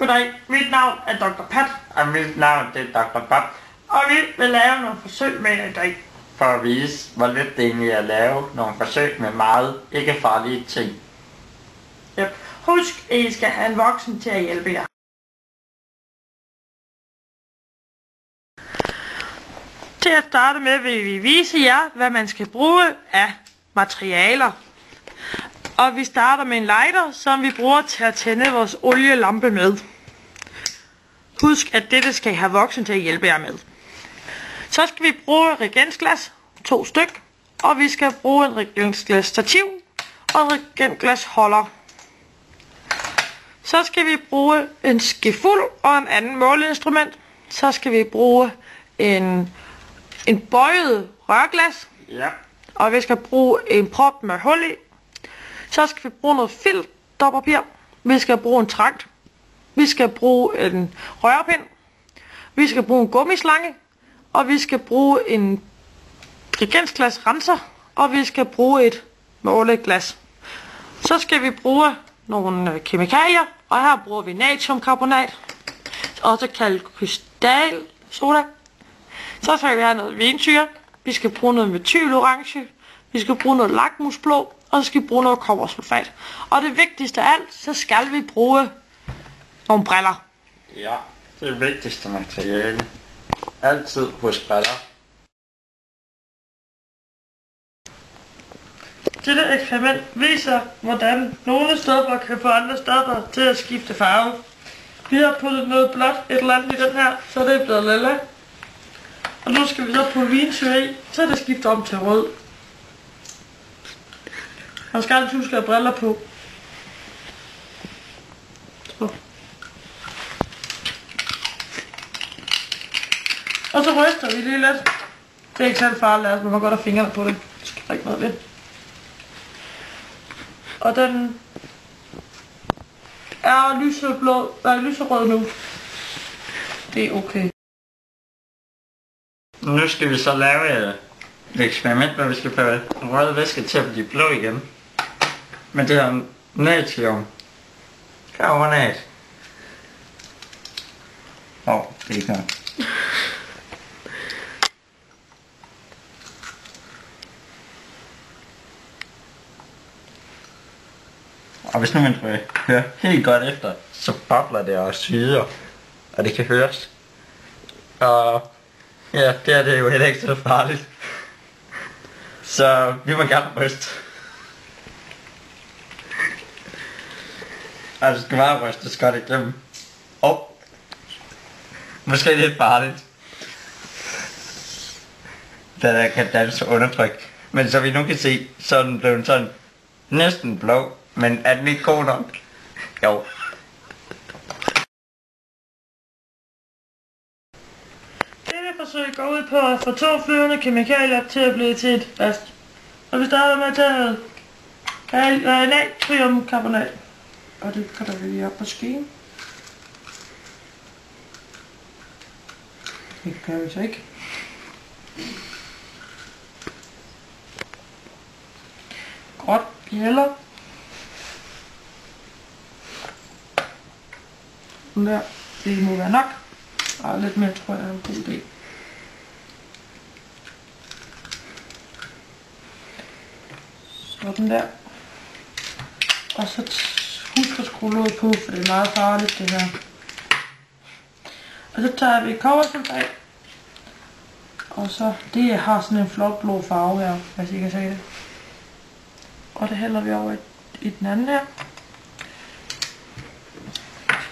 Goddag, mit navn er Dr. Pat. Og mit navn det er Dr. Bob. Og vi vil lave nogle forsøg med jer i dag. For at vise, hvor let det egentlig er at lave nogle forsøg med meget ikke farlige ting. Yep. Husk, at I skal have en voksen til at hjælpe jer. Til at starte med vil vi vise jer, hvad man skal bruge af materialer. Og vi starter med en lighter, som vi bruger til at tænde vores olielampe med. Husk, at dette skal I have voksen til at hjælpe jer med. Så skal vi bruge reagensglas, 2 styk, og vi skal bruge en reagensglas stativ og en reagensglas holder. Så skal vi bruge en skefuld og en anden måleinstrument. Så skal vi bruge en bøjet rørglas. Ja. Og vi skal bruge en prop med hul i. Så skal vi bruge noget filterpapir. Vi skal bruge en trakt. Vi skal bruge en rørpind. Vi skal bruge en gummislange. Og vi skal bruge en reagensglas renser. Og vi skal bruge et måleglas. Så skal vi bruge nogle kemikalier. Og her bruger vi natriumkarbonat. Også kaldet krystalsoda. Så skal vi have noget vinsyre. Vi skal bruge noget metylorange. Vi skal bruge noget lakmusblå. Og så skal vi bruge noget kobbersulfat. Og det vigtigste af alt, så skal vi bruge nogle briller. Ja, det er det vigtigste materiale. Altid husk briller. Dette eksperiment viser, hvordan nogle stoffer kan få andre stoffer til at skifte farve. Vi har puttet noget blåt et eller andet i den her, så det er blevet lilla. Og nu skal vi så putte vinsyre i, så det skifter om til rød. Man skal altid huske at have briller på. Så. Og så ryster vi lige lidt. Det er ikke særlig farligt, altså man må godt have fingrene på det. Det skal der ikke noget ved. Og den er lyserød nu. Det er okay. Nu skal vi så lave et eksperiment, hvor vi skal få rød væske til at blive blå igen. Men det her natriumkarbonat. Det er her. Og hvis nu man hører helt godt efter, så bobler det og syder, og det kan høres. Og ja, det er det jo heller ikke så farligt. Så vi må gerne ryste. Altså, det skal bare rystes godt igennem. Måske lidt farligt. Da der kan danse undertryk. Men så vi nu kan se, så er den blevet sådan næsten blå. Men er den ikke god nok? Jo. Dette forsøg går ud på at få 2 flydende kemikalier til at blive til et fast. Og vi starter med at tage natriumkarbonat. Og det kan der lige op på skeen. Det gør vi så ikke. Gråt bjæller. Den der, det må være nok. Og lidt mere tror jeg er en god idé. Sådan der. Og så husk at skrue låget på, for det er meget farligt det her. Og så tager vi kobbersulfat. Og så, det har sådan en flot blå farve her, hvis I kan se det. Og det hælder vi over i den anden her.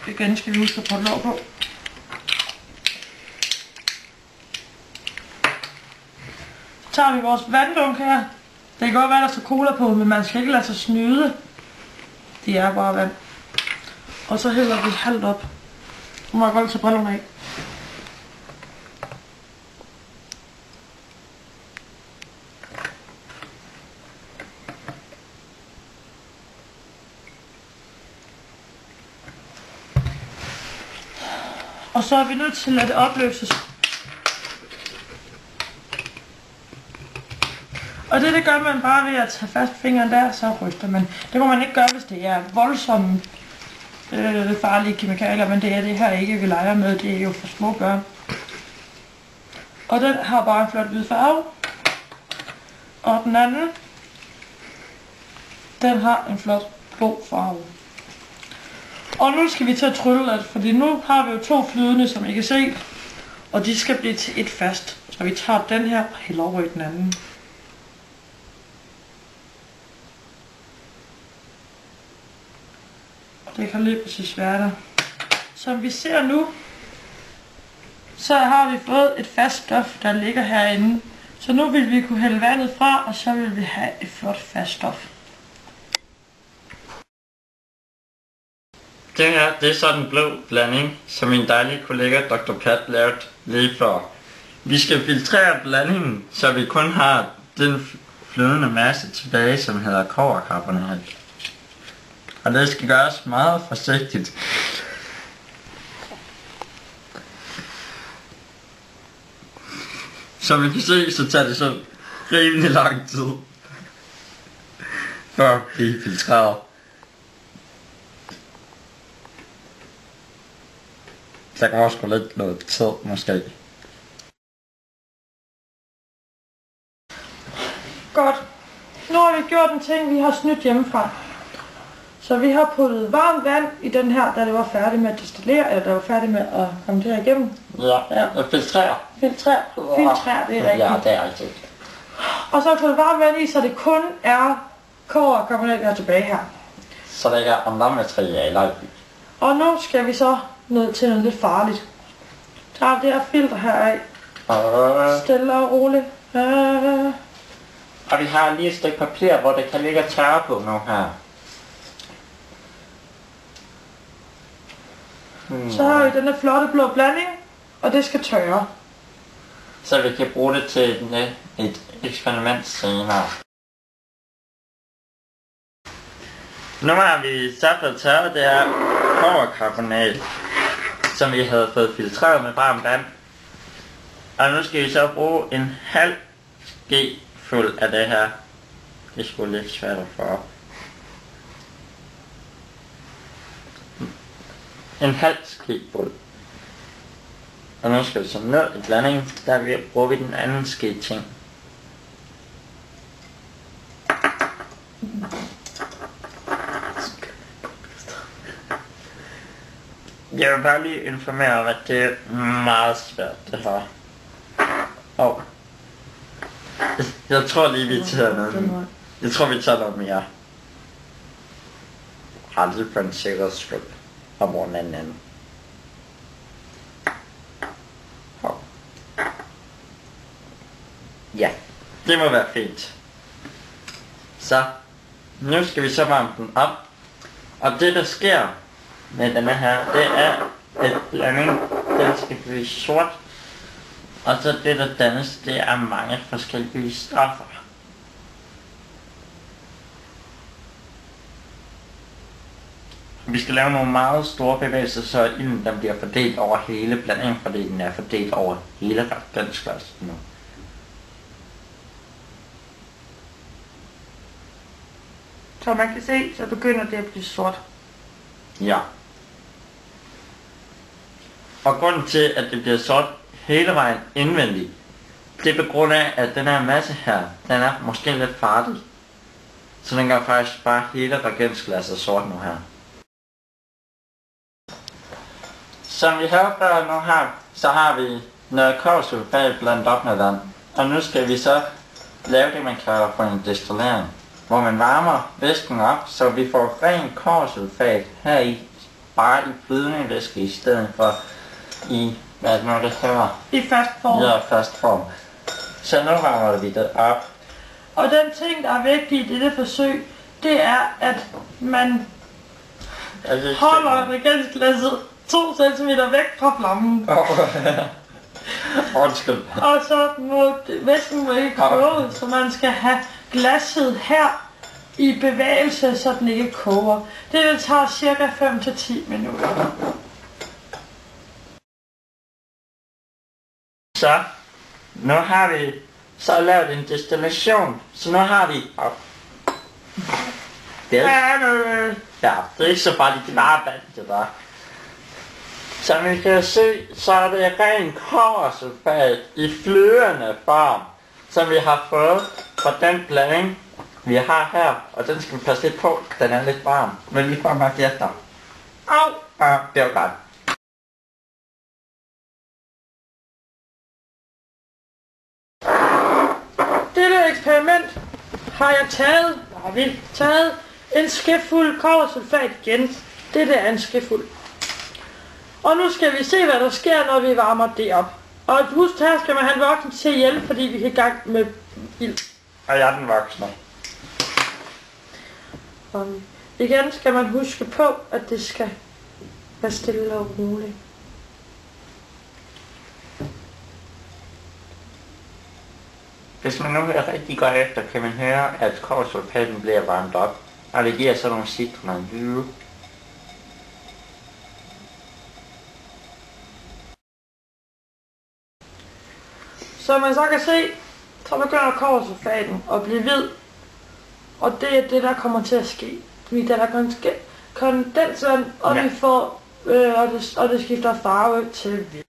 Igen skal vi huske at putte låg på. Så tager vi vores vanddunk her. Det kan godt være, der står cola på, men man skal ikke lade sig snyde. Det er bare vand. Og så hælder vi halvt op. Nu må jeg godt tage brillerne af. Og så er vi nødt til at lade det opløses. Og det gør man bare ved at tage fast fingeren der, så ryster man. Det må man ikke gøre, hvis det er voldsomme farlige kemikalier, men det er det her ikke, vi leger med. Det er jo for små børn. Og den har bare en flot hvid farve. Og den anden, den har en flot blå farve. Og nu skal vi til at trylle lidt, fordi nu har vi jo 2 flydende, som I kan se. Og de skal blive til et fast. Så vi tager den her og hælder over i den anden. Og det kan lige præcis være der. Som vi ser nu, så har vi fået et fast stof, der ligger herinde. Så nu vil vi kunne hælde vandet fra, og så vil vi have et flot fast stof. Det her, det er så den blå blanding, som min dejlige kollega Dr. Pat lavede lige før. Vi skal filtrere blandingen, så vi kun har den flydende masse tilbage, som hedder kobberkarbonat. Og det skal gøres meget forsigtigt. Som I kan se, så tager det så rimelig lang tid for at blive filtreret. Der går også lidt noget tid, måske. Godt. Nu har vi gjort en ting, vi har snydt hjemmefra. Så vi har puttet varmt vand i den her, da det var færdig med at destillere, eller der var færdig med at komme det her igennem. Ja, filtrere. Filtrere, det er rigtigt. Ja, det er rigtigt. Og så har vi puttet varmt vand i, så det kun er kobberkarbonat, vi har tilbage her. Så der ikke er andre materialer i. Og nu skal vi så ned til noget lidt farligt. Tager det her filter her af. Stille og roligt. Og vi har lige et stykke papir, hvor det kan ligge og tørre på nu her. Så har vi denne flotte blå blanding, og det skal tørre. Så vi kan bruge det til et eksperiment senere. Nu har vi så fået tørret det her kobberkarbonat, som vi havde fået filtreret med varmt vand. Og nu skal vi så bruge en halv G fuld af det her. Det er sgu lidt svært at få op. En halv skefuld. Og nu skal vi så ned i blandingen, der bruger vi den anden ske ting. Jeg vil bare lige informere om, at det er meget svært det her. Jeg tror lige vi tager noget. Jeg tror vi tager noget mere. Aldrig for en sikkerheds skyld. Og bruge en anden. Ja, det må være fint. Så, nu skal vi så varme den op. Og det der sker med denne her, det er, at blandingen, den skal blive sort. Og så det der dannes, det er mange forskellige stoffer. Vi skal lave nogle meget store bevægelser, så ilden den bliver fordelt over hele blandingen, fordi den er fordelt over hele reagensglasset nu. Så man kan se, så begynder det at blive sort. Ja. Og grunden til, at det bliver sort hele vejen indvendigt, det er på grund af, at den her masse her, den er måske lidt farlig. Så den gør faktisk bare hele reagensglasset sort nu her. Som vi hørte før nu her, så har vi noget kobbersulfat blandet op med vand. Og nu skal vi så lave det, man kalder for en destillering, hvor man varmer væsken op, så vi får ren kobbersulfat her i, bare i flydende væske i stedet for i, hvad er det nu det hedder? I fast form. Ja, fast form. Så nu varmer vi det op. Og den ting, der er vigtig i dette forsøg, det er, at man holder reagensglasset 2 cm væk fra flammen. Undskyld. Og så må væsken må ikke koge, så man skal have glasset her i bevægelse, så den ikke koger. Det vil tage cirka 5-10 minutter. Så, nu har vi så lavet en destillation, så nu har vi Ja, det er ikke så bare de klare vand, det der. Som I kan se, så er det ren kobbersulfat i flydende form, som vi har fået fra den blanding, vi har her. Og den skal vi passe lidt på, den er lidt varm. Men vi får mærke efter. Au! Det var godt. Dette eksperiment har vi taget en skefuld kobbersulfat igen. Dette er en skefuld. Og nu skal vi se, hvad der sker, når vi varmer det op. Og husk, her skal man have en voksen til at hjælpe, fordi vi er i gang med ild. Og jeg er den voksne. Og igen skal man huske på, at det skal være stille og roligt. Hvis man nu hører rigtig godt efter, kan man høre, at kobbersulfaten bliver varmet op. Og det giver så nogle citrende lyde. Som man så kan se, så begynder kobbersulfaten at blive hvid. Og det er det, der kommer til at ske. Fordi der er kondensvand, og vi får, og det skifter farve til hvid.